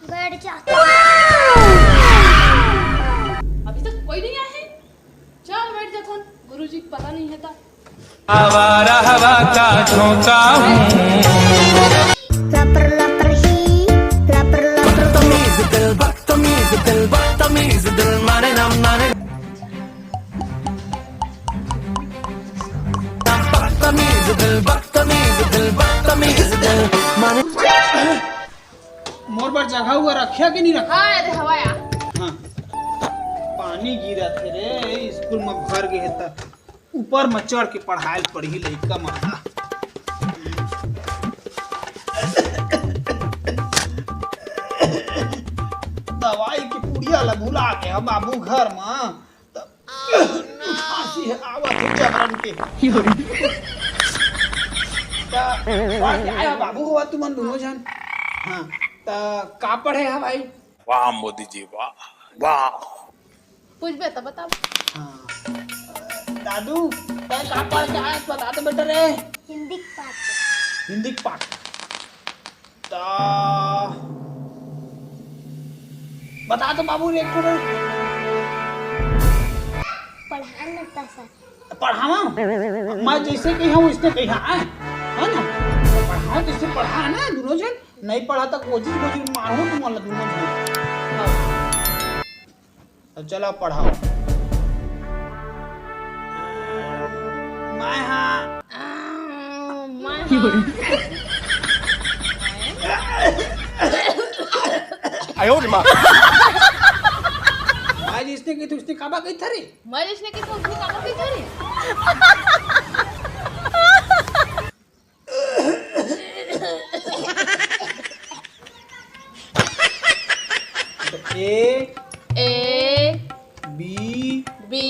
बैठ जा। अभी तक कोई नहीं आया है। चल बैठ जा थोन, गुरुजी को पता नहीं है था। आवारा हवा का झोंका हूँ। लपर लपर ही लपर लपर बदतमीज दिल माने ना माने। बदतमीज दिल माने। मोर पर जगह हुआ रखा कि नहीं रखा? हाँ अरे हवाया। हाँ पानी गिरा थे रे स्कूल में भर गए त ऊपर में चढ़ के पढ़ाई पढ़ी लइका माता। दवाई की पुड़िया ला भुला के हम बाबू घर में खांसी है आवत है जबरन के आया बाबू हुआ तुम दोनों जन। हाँ ता का पढ़े है भाई? वाह मोदी जी वाह वाह। पूछ बेटा बता। हाँ दादू क्या का पढ़ के आया बता तो बेटा रे। हिंदी पाठ। हिंदी पाठ ता बता तो बाबू रे थोड़ा पढ़ा लेता सर। पढ़ावा मैं जैसे कही हूँ इसने कहा है ना पढ़ाओ जैसे पढ़ा ना दोनों जन नहीं पढ़ा तो कोचिंग मारो तुम वाला दोनों जन। तो चलो पढ़ाओ। मैं हाँ आयो रे माँ। आज इसने की तो उसने काबा गई था रे। मैं जिसने की तो उसने काम की थी। ए बी बी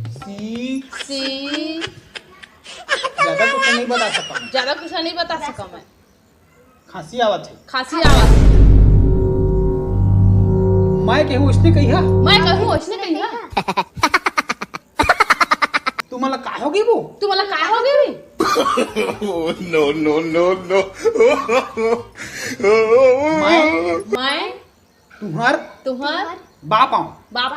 सी ज्यादा कुछ नहीं बता सका। ज्यादा कुछ नहीं बता सका मैं। खांसी आवत है। खांसी आवाज मैं कहूँ उसने कही मैं कहूँ उसने कही है। तू मला काय होगी वो? तू मला काय हो गई? No no no no. मैं तुम्हार तुम्हार बाप आऊं। बाप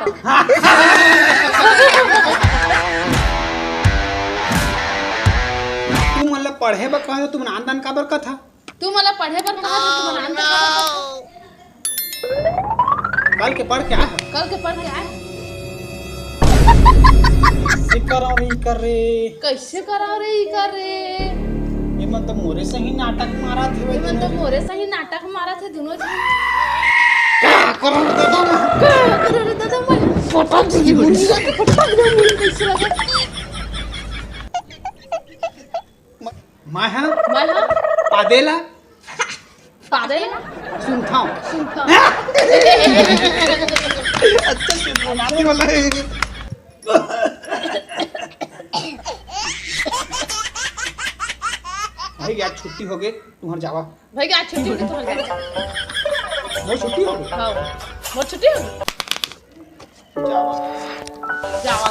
तू मला पढ़े बा कहा तुम नान का बर कथा। तू मला पढ़े पर कहा तू बनाना कल के पढ़ के आ कल के पढ़ के आए। कर रे कैसे करा रे ई कर रे? ये मन तो मोरे से ही नाटक मारा थे वे मन तो मोरे से ही नाटक मारा थे दोनों जन। करो दादा अरे दादा मैं फटक दी मुझे फटक दे मुझे कैसे लगा? मैं हाँ पादेला सुनता अच्छा बनाने वाला है। भाई यार छुट्टी हो गई तुम्हार जावा। भाई आज छुट्टी हो गई तुम्हारे। वो छुट्टी हो गई। हाँ वो छुट्टी हो गई। जावा जावा